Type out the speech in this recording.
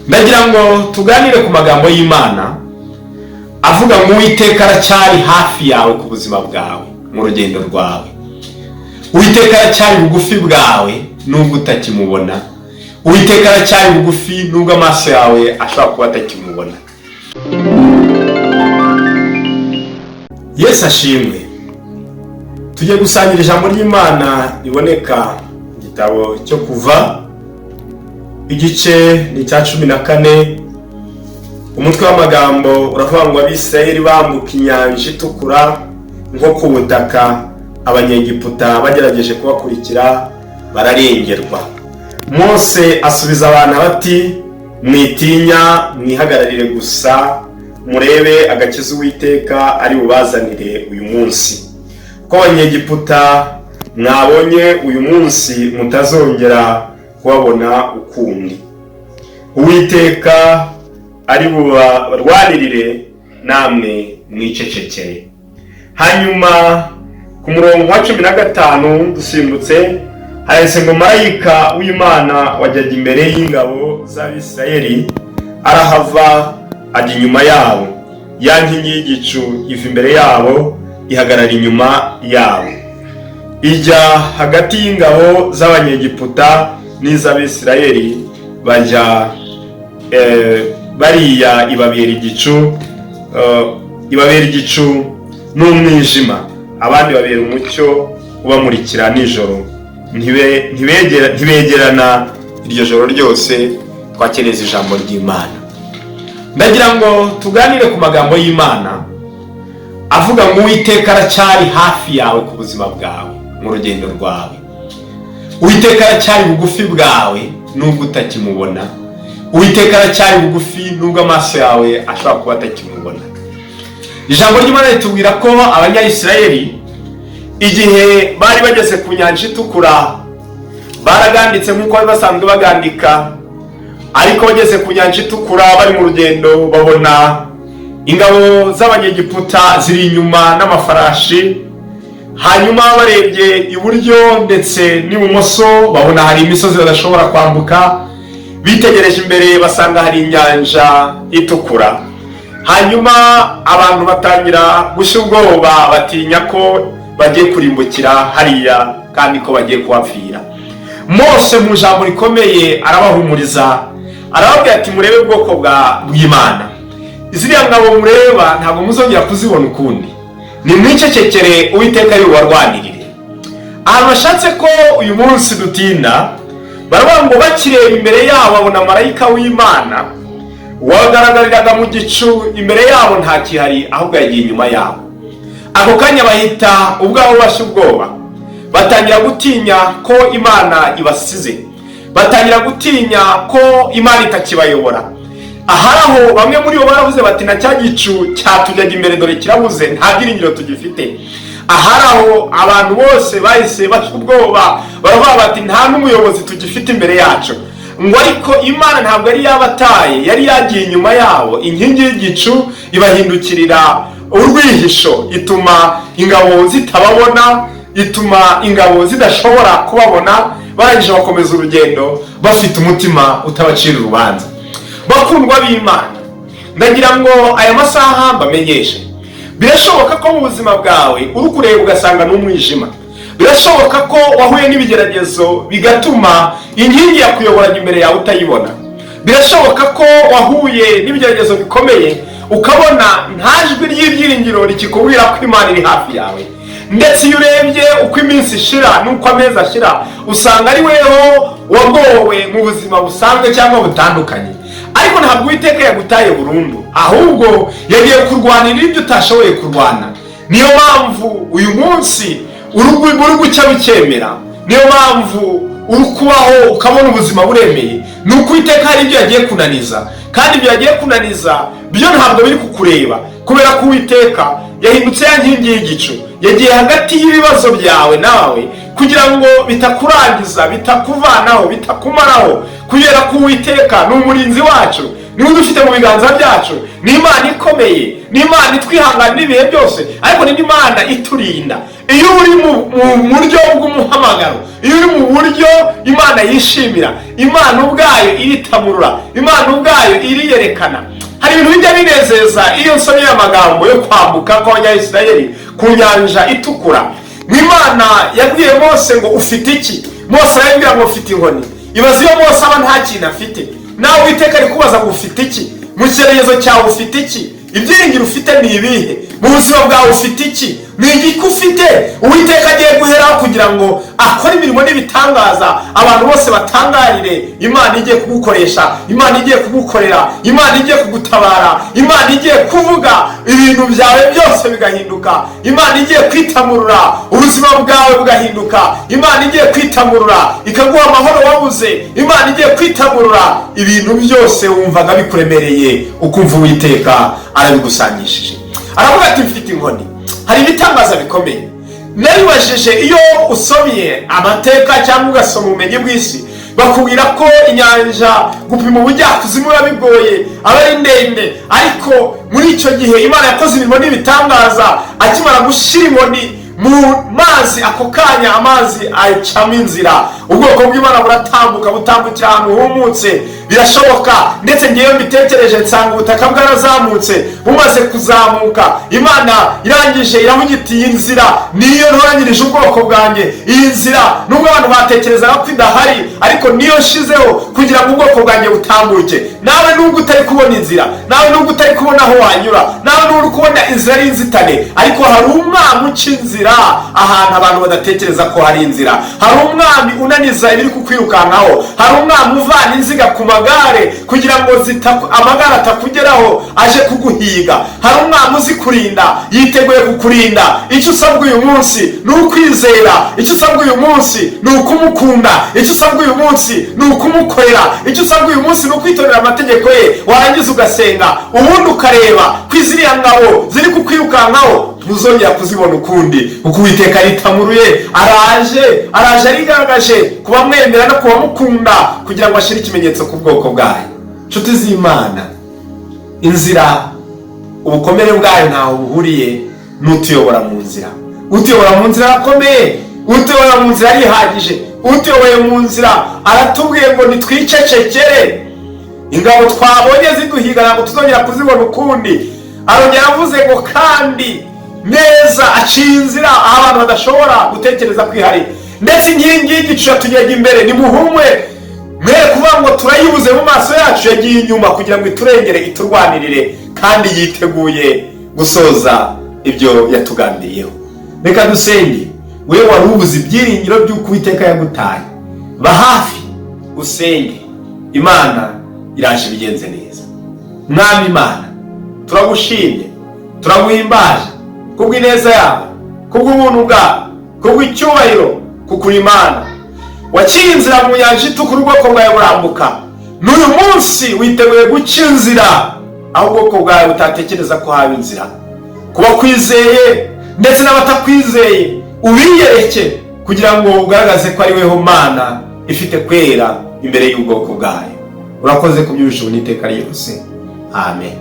ndagira ngo tuganire ku magambo y'Imana avuga ngo Uwiteka aracyari hafi yawe ku buzima bwawe mu rugendo rwawe. Uwiteka aracyari bugufi bwawe nubwo utakimubona. Uwiteka aracyari bugufi nubwo amaso yawe ashobora kuba atakimubona. Yesu ashimwe. Tugiye gusangira ijambo ry'Imana riboneka mu gitabo cyo Kuva, igice ni cya 14. Umutwe w'amagambo uravuga ngo Abisirayeli bambuka inyanja itukura nko ku butaka, abanyegiputa bagerageje kubakurikira bararengerwa. Mose asubiza abantu bati, mwitinya, mwihagararire gusa, murebe agakiza Uwiteka ari bubazanire uyu munsi. Ko abanyegiputa mwabonye uyu munsi mutazongera kubabona ukundi. Uwiteka ari bubarwanirire, namwe mwicecekere. Hanyuma ku murongo wa 15 dusimbutse, harese ngo marayika w'Imana wajyaga imbere y'ingabo z'Abisirayeli arahava ajya inyuma yabo. Ya nkingi y'igicu iva imbere yabo ihagarara inyuma yabo, ijya hagati y'ingabo z'abanyegiputa n'iz'Abisirayeli, bajya bariya ibabera igicu n'umwijima, abandi babera umucyo ubamurikira nijoro. Ntibegerana iryo joro ryose. Twakeneza ijambo ry'Imana. Ndagira ngo tuganire ku magambo y'Imana avuga ngo Uwiteka aracyari hafi yawe ku buzima bwawe mu rugendo rwawe. Uwiteka aracyari bugufi bwawe nubwo utakimubona. Uwiteka aracyari bugufi nubwo amaso yawe ashobora kuba atakimubona. Ijambo ry'Imana ritubwira ko Abanyayisirayeli igihe bari bageze ku nyanja itukura baraganditse nk'uko bari basanzwe bagandika, ariko bageze ku nyanja itukura bari mu rugendo babona ingabo z'abanyegiputa ziri inyuma n'amafarashi. Hanyuma barebye iburyo ndetse n'ibumoso babona hari imisozi badashobora kwambuka. Bitegereje imbere basanga hari inyanja itukura. Hanyuma abantu batangira gushya ubwoba, batinya ko bagiye kurimbukira hariya kandi ko bagiye kuhapfira. Mose mu ijambo rikomeye arabahumuriza, arababwira ati murebe ubwoko bw'Imana. Ziriya ngabo mureba ntabwo muzongera kuzibona ukundi. Nimwicecekere, Uwiteka ari bubarwanirire. Ahantu bashatse ko uyu munsi dutinda, baravuga ngo bakireba imbere yabo babona marayika w'Imana wagaragariraga mu gicu imbere yabo nta kihari, ahubwo yagiye inyuma yabo. Ako kanya bahita ubwabo bashya ubwoba, batangira gutinya ko Imana ibasize, batangira gutinya ko Imana itakibayobora. Aharaho bamwe muri bo baravuze bati na cya gicu cyatujyaga imbere dore kirabuze, nta byiringiro tugifite. Aharaho abantu bose bahise bashya ubwoba, baravuga bati nta n'umuyobozi tugifite imbere yacu. Ngo ariko Imana ntabwo yari yabataye, yari yagiye inyuma yabo. Inkingi y'igicu ibahindukirira urwihisho, ituma ingabo zitababona, ituma ingabo zidashobora kubabona. Barangije bakomeza urugendo bafite umutima utabacira urubanza. Bakundwa b'Imana, ndagira ngo aya masaha mbamenyeshe, birashoboka ko mu buzima bwawe uri kureba ugasanga n'umwijima. Birashoboka ko wahuye n'ibigeragezo bigatuma inkingi yakuyoboraga imbere yawe utayibona. Birashoboka ko wahuye n'ibigeragezo bikomeye ukabona nta jwi ry'ibyiringiro rikikubwira ko Imana iri hafi yawe. Ndetse iyo urebye uko iminsi ishira n'uko amezi ashira, usanga ari weho wagowe mu buzima busanzwe cyangwa butandukanye. Ariko ntabwo Uwiteka yagutaye burundu, ahubwo yagiye kurwanira ibyo utashoboye kurwana. Niyo mpamvu uyu munsi uri gucya bikemera. Niyo mpamvu uri kubaho ukabona ubuzima buremeye. Nuko Uwiteka hari ibyo yagiye kunaniza, kandi ibyo yagiye kunaniza byo ntabwo biri kukureba, kubera ko Uwiteka yahindutse ya nkingi y'igicu, yagiye hagati y'ibibazo byawe nawe kugira ngo bitakurangiza, bitakuvanaho, bitakumaraho, kubera ko Uwiteka ni umurinzi wacu niwe udufite mu biganza byacu. Ni Imana ikomeye, ni Imana itwihanganira ibihe byose, ariko ni Imana iturinda. Iyo uri mu buryo bw'umuhamagaro, iyo uri mu buryo Imana yishimira, Imana ubwayo iritamurura, Imana ubwayo iriyerekana. Hari ibintu bijya binezeza iyo nsomye amagambo yo kwambuka kw'Abanyayisiraheli ku nyanja itukura. Imana yabwiye Mose ngo ufite iki? Mose arabwira ngo ufite inkoni. Ibaze iyo Mose aba nta kintu afite, nawe Uwiteka ari kubaza ngo ufite iki? Mu cyerekezo cyawe ufite iki? Ibyiringiro ufite ni ibihe? Mu buzima bwawe ufite iki? Ni igiki ufite Uwiteka agiye guheraho kugira ngo akore imirimo n'ibitangaza, abantu bose batangarire Imana igiye kugukoresha, Imana igiye kugukorera, Imana igiye kugutabara, Imana igiye kuvuga ibintu byawe byose bigahinduka, Imana igiye kwitamurura ubuzima bwawe bugahinduka, Imana igiye kwitamurura ikaguha amahoro wabuze, Imana igiye kwitamurura ibintu byose wumvaga bikuremereye, ukumva Uwiteka arabigusangishije. Aravuga ati mfite inkoni. Hari ibitangaza bikomeye. Naribajije iyo usomye amateka cyangwa ugasoma ubumenyi bw'isi, bakubwira ko inyanja gupima ubujyakuzimu biba bigoye, aba ari ndende, ariko muri icyo gihe Imana yakoze imirimo n'ibitangaza. Akimara gushyira inkoni mu mazi, ako kanya amazi acamo inzira, ubwoko bw'Imana buratambuka, butambukira ahantu humutse. Birashoboka, ndetse ngewe mbitekereje nsanga ubutaka bwarazamutse. Bumaze kuzamuka, Imana irangije iramugitiye inzira niyo ntoranyirije ubwoko bwanjye. Iyi nzira nubwo abantu batekerezaga ko idahari, ariko niyo nshizeho kugira ngo ubwoko bwanjye butambuke. Nawe nubwo utari kubona inzira, nawe nubwo utari kubona aho wanyura, nawe nubwo kubona inzira ari inzitane, ariko hari umwami uca inzira ahantu abantu badatekereza ko hari inzira. Hari umwami unaniza ibiri kukwirukankaho, hari umwami uvana inziga ku magare kugira ngo amagare atakugeraho aje kuguhiga. Hari umwami uzi kurinda, yiteguye kukurinda. Icyo usabwa uyu munsi ni ukwizera, icyo usabwa uyu munsi ni ukumukunda, icyo usabwa uyu munsi ni ukumukorera, icyo usabwa uyu munsi ni ukwitorera amategeko ye, warangiza ugasenga, ubundi ukareba ko ziriya ngabo ziri kukwirukankaho ntuzongera kuzibona ukundi, kuko Uwiteka ritamuruye araje arigaragaje kuba mwemera no kuba mukunda, kugira ngo ashyire ikimenyetso ku bwoko bwayo. Nshuti z'Imana, inzira ubukomere bwayo ntaho buhuriye n'utuyobora mu nzira. Utuyobora mu nzira arakomeye, utuyobora mu nzira arihagije, utuyoboye mu nzira aratubwiye ngo nitwicecekere, ingabo twabonye ziduhiga ntabwo tuzongera kuzibona ukundi. Arongera avuze ngo kandi neza aciye inzira aho abantu badashobora gutekereza kwihari, ndetse inkingi y'igicu yatugeraga imbere. Nimuhumwe mwe kuvuga ngo turayibuze mu maso yacu, yagiye inyuma kugira ngo iturengere, iturwanirire, kandi yiteguye gusoza ibyo yatugambiriyeho. Reka dusenge. Wewe wari ubuze ibyiringiro by'uko Uwiteka yagutaye, ba hafi usenge. Imana iraje bigenze neza. Mwami Imana, turagushimye, turaguhimbaje kubw'ineza yawe, kubw'ubuntu bwawe, kubw'icyubahiro, kuko uri Imana waciye inzira mu nyanja itukura, ubwoko bwawe burambuka. N'uyu munsi witeguye guca inzira aho ubwoko bwawe butatekereza ko haba inzira. Kuba kwizeye ndetse n'abatakwizeye ubiyereke, kugira ngo ugaragaze ko ari weho Mana ifite kwera imbere y'ubwoko bwayo. Urakoze kubyujije ubuniteka ryose. Amen.